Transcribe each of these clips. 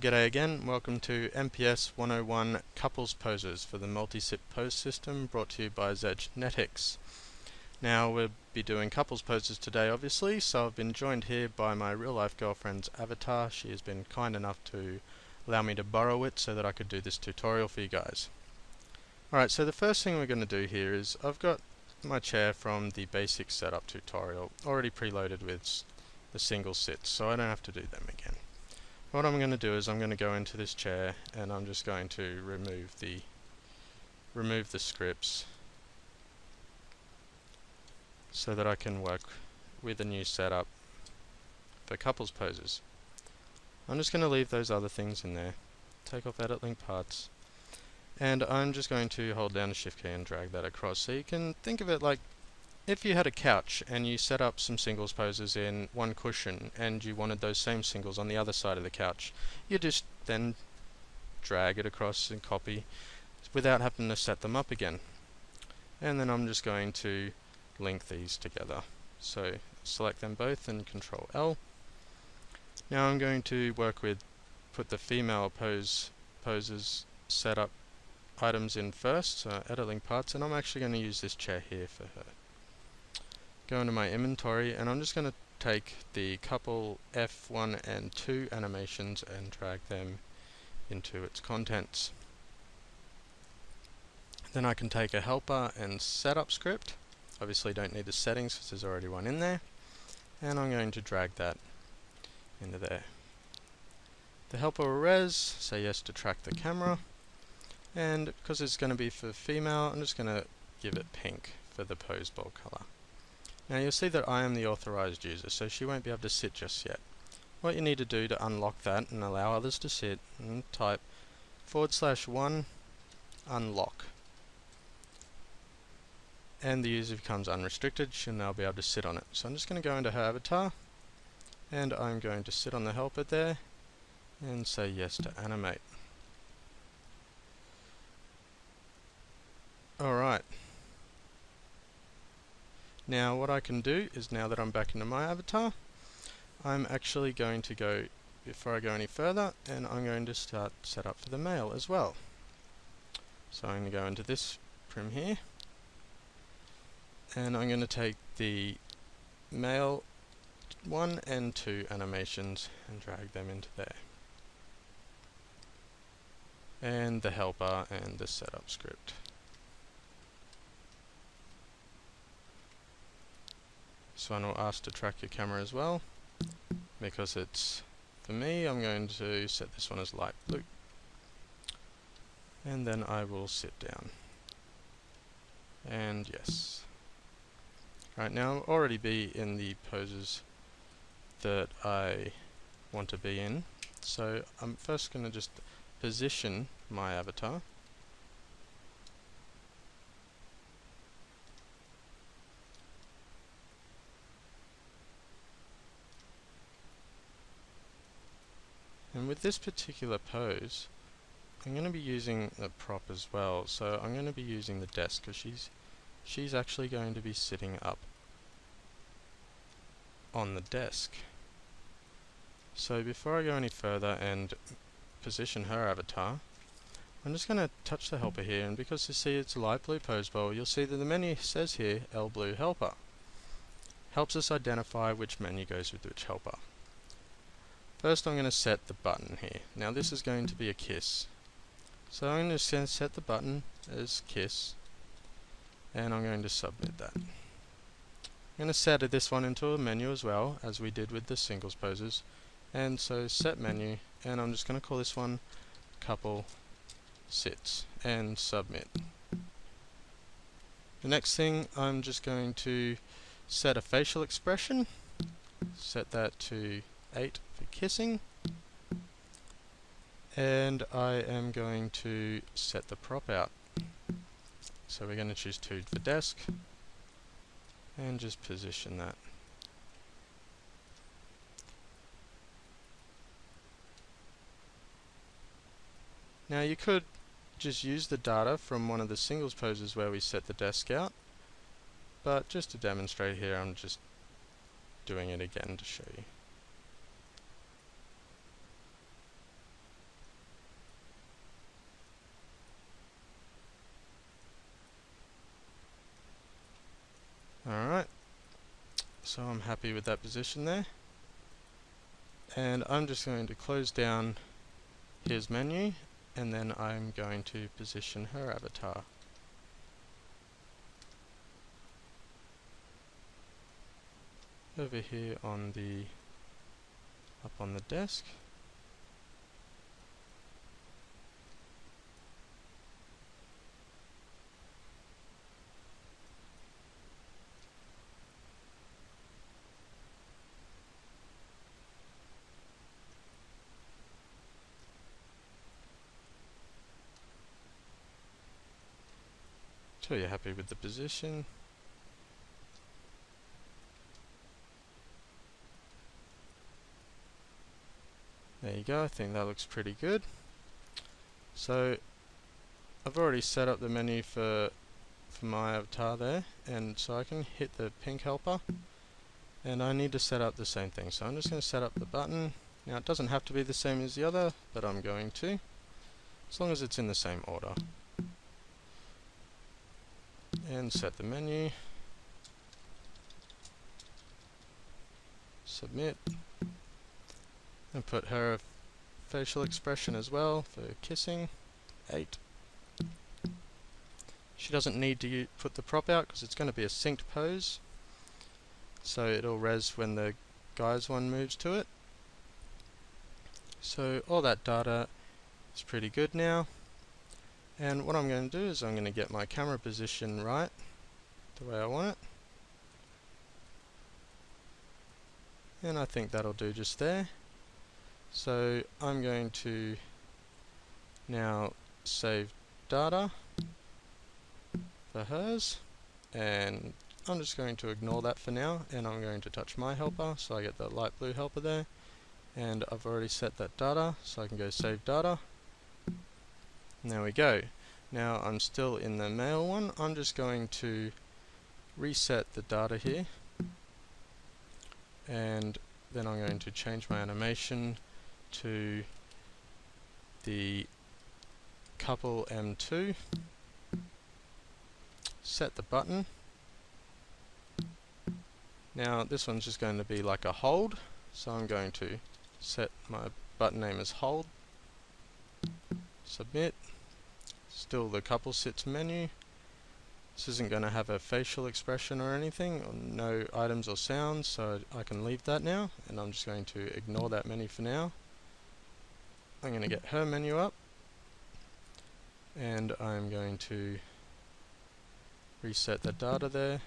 g'day again. Welcome to MPS 101 Couples Poses for the multi-SIP pose system, brought to you by ge-NeticS. Now we'll be doing couples poses today, obviously, so I've been joined here by my real-life girlfriend's avatar. She has been kind enough to allow me to borrow it so that I could do this tutorial for you guys. Alright, so the first thing we're going to do here is I've got my chair from the basic setup tutorial already preloaded with the single sits, so I don't have to do them again. What I'm going to do is I'm going to go into this chair and I'm just going to remove the scripts so that I can work with a new setup for couples poses. I'm just going to leave those other things in there, take off edit link parts, and I'm just going to hold down the shift key and drag that across. So you can think of it like if you had a couch and you set up some singles poses in one cushion and you wanted those same singles on the other side of the couch, you just then drag it across and copy without having to set them up again. And then I'm just going to link these together. So select them both and Control L. Now I'm going to put the female poses setup items in first, so edit link parts, and I'm actually going to use this chair here for her. Go into my inventory and I'm just going to take the couple F1 and 2 animations and drag them into its contents. Then I can take a helper and setup script. Obviously don't need the settings because there's already one in there, and I'm going to drag that into there. The helper will res, say yes to track the camera, and because it's going to be for female, I'm just going to give it pink for the pose ball color. Now you'll see that I am the authorized user, so she won't be able to sit just yet. What you need to do to unlock that and allow others to sit, and type /1 unlock. And the user becomes unrestricted. She'll now be able to sit on it. So I'm just going to go into her avatar, and I'm going to sit on the helper there and say yes to animate. Alright. Now what I can do is, now that I'm back into my avatar, I'm actually going to go, before I go any further, and I'm going to start set up for the male as well. So I'm going to go into this trim here, and I'm going to take the male 1 and 2 animations and drag them into there. And the helper and the setup script. This one will ask to track your camera as well. Because it's for me, I'm going to set this one as light blue. And then I will sit down. And yes. Right now I'll already be in the poses that I want to be in. So I'm first going to just position my avatar. And with this particular pose, I'm going to be using the prop as well. So I'm going to be using the desk because she's actually going to be sitting up on the desk. So before I go any further and position her avatar, I'm just going to touch the helper here, and because you see it's a light blue pose bowl, you'll see that the menu says here L blue helper. Helps us identify which menu goes with which helper. First I'm going to set the button here. Now this is going to be a kiss. So I'm going to set the button as kiss, and I'm going to submit that. I'm going to set this one into a menu as well, as we did with the singles poses. And so set menu, and I'm just going to call this one couple sits, and submit. The next thing, I'm just going to set a facial expression, set that to 8 for kissing, and I am going to set the prop out. So we're going to choose 2 for desk and just position that. Now you could just use the data from one of the singles poses where we set the desk out, but just to demonstrate here, I'm just doing it again to show you. So I'm happy with that position there. And I'm just going to close down his menu, and then I'm going to position her avatar. Over here on the up on the desk. So you're happy with the position. There you go, I think that looks pretty good. So I've already set up the menu for my avatar there, and so I can hit the pink helper, and I need to set up the same thing. So I'm just going to set up the button. Now it doesn't have to be the same as the other, but I'm going to, as long as it's in the same order. And set the menu, submit, and put her facial expression as well for kissing, 8. She doesn't need to put the prop out because it's going to be a synced pose, so it'll res when the guy's one moves to it. So all that data is pretty good now, and what I'm going to do is I'm going to get my camera position right the way I want it, and I think that'll do just there. So I'm going to now save data for hers, and I'm just going to ignore that for now, and I'm going to touch my helper, so I get that light blue helper there, and I've already set that data, so I can go save data, and there we go. Now I'm still in the male one. I'm just going to reset the data here, and then I'm going to change my animation to the couple M2, set the button. Now this one's just going to be like a hold, so I'm going to set my button name as hold, submit, still the couple sits menu. This isn't going to have a facial expression or anything, or no items or sounds, so I can leave that now, and I'm just going to ignore that menu for now. I'm going to get her menu up, and I'm going to reset the data there,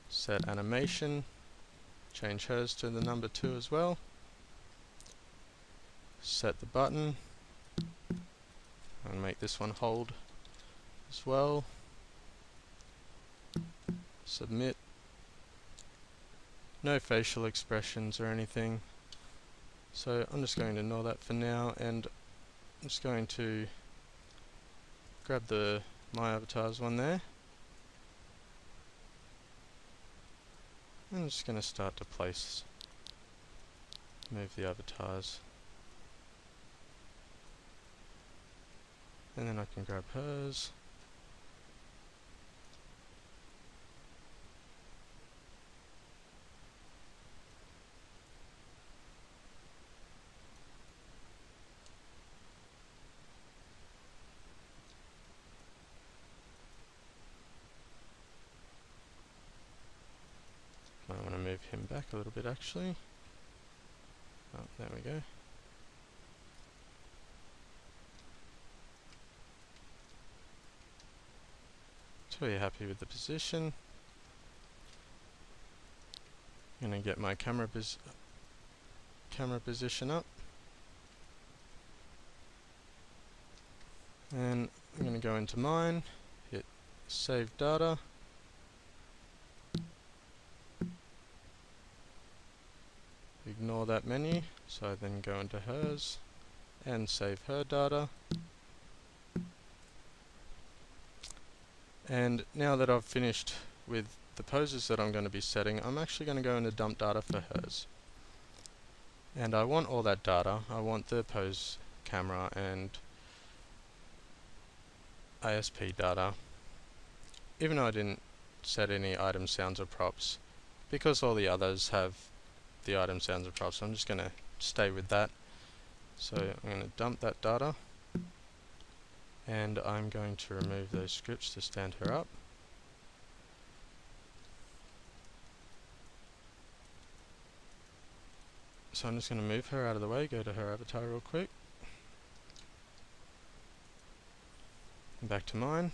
set animation, change hers to the number 2 as well, set the button, and make this one hold as well, submit, no facial expressions or anything, so I'm just going to ignore that for now, and I'm just going to grab the my avatars one there, and I'm just going to start to move the avatars, and then I can grab hers, I want to move him back a little bit actually. Oh, there we go. So you're happy with the position. I'm going to get my camera position up, and I'm going to go into mine, hit save data, ignore that menu, so I then go into hers and save her data. And now that I've finished with the poses that I'm going to be setting, I'm actually going to go into dump data for hers. And I want all that data. I want the pose camera and ASP data. Even though I didn't set any item sounds or props, because all the others have the item sounds of props, I'm just going to stay with that. So I'm going to dump that data, and I'm going to remove those scripts to stand her up. So I'm just going to move her out of the way, go to her avatar real quick. And back to mine.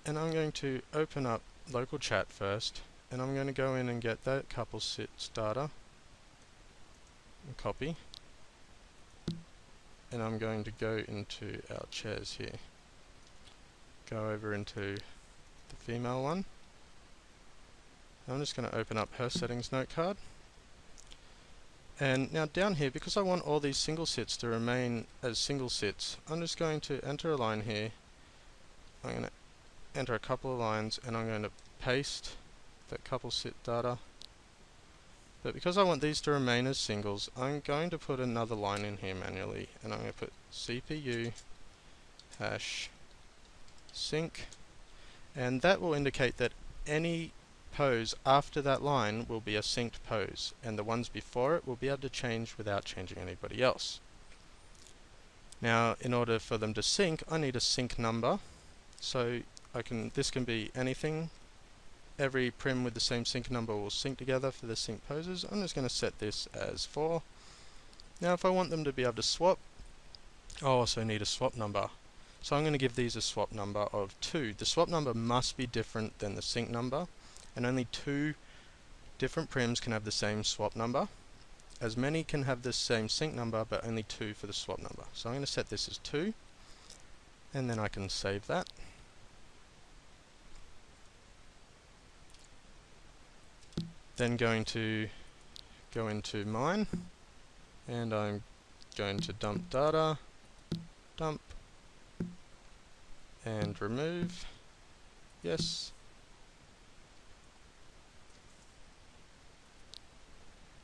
And I'm going to open up local chat first, and I'm going to go in and get that couple sits data and copy. And I'm going to go into our chairs here. Go over into the female one. I'm just going to open up her settings note card. And now down here, because I want all these single sits to remain as single sits, I'm just going to enter a line here. I'm going to enter a couple of lines, and I'm going to paste that couple sit data. But because I want these to remain as singles, I'm going to put another line in here manually, and I'm going to put CPU hash sync, and that will indicate that any pose after that line will be a synced pose, and the ones before it will be able to change without changing anybody else. Now, in order for them to sync, I need a sync number. So this can be anything. Every prim with the same sync number will sync together for the sync poses. I'm just going to set this as 4. Now if I want them to be able to swap, I also need a swap number. So I'm going to give these a swap number of 2. The swap number must be different than the sync number, and only 2 different prims can have the same swap number. As many can have the same sync number, but only 2 for the swap number. So I'm going to set this as 2, and then I can save that. Then going to go into mine, and I'm going to dump data, dump, and remove, yes.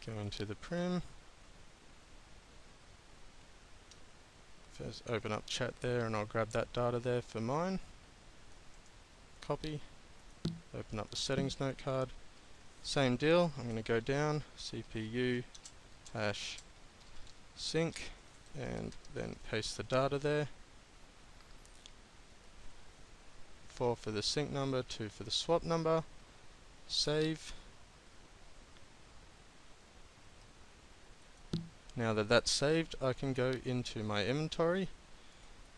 Go into the prim, first open up chat there, and I'll grab that data there for mine, copy, open up the settings note card, same deal, I'm going to go down, CPU hash sync, and then paste the data there, 4 for the sync number, 2 for the swap number, save. Now that that's saved, I can go into my inventory.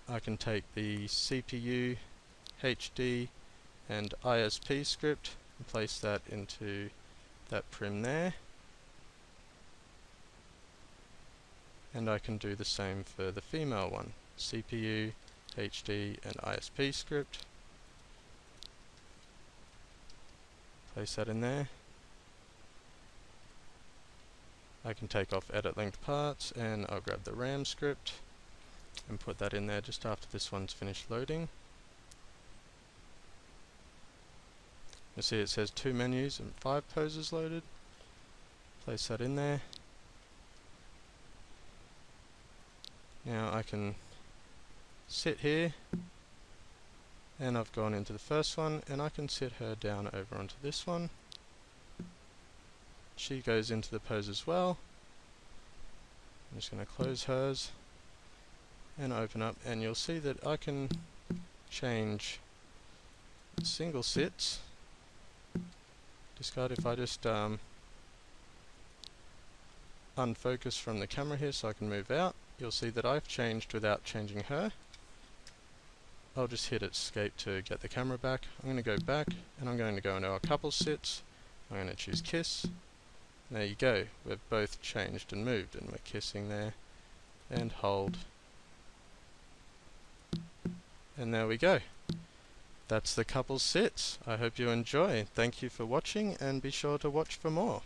I can take the CPU, HD, and ISP script and place that into that prim there. And I can do the same for the female one. CPU, HD, and ISP script. Place that in there. I can take off edit linked parts, and I'll grab the RAM script and put that in there just after this one's finished loading. You see it says 2 menus and 5 poses loaded. Place that in there. Now I can sit here, and I've gone into the first one, and I can sit her down over onto this one. She goes into the pose as well. I'm just going to close hers and open up, and you'll see that I can change single sits. Discard if I just unfocus from the camera here so I can move out. You'll see that I've changed without changing her. I'll just hit escape to get the camera back. I'm going to go back, and I'm going to go into our couple sits. I'm going to choose kiss. There you go, we've both changed and moved, and we're kissing there, and hold, and there we go. That's the couple sits. I hope you enjoy. Thank you for watching, and be sure to watch for more.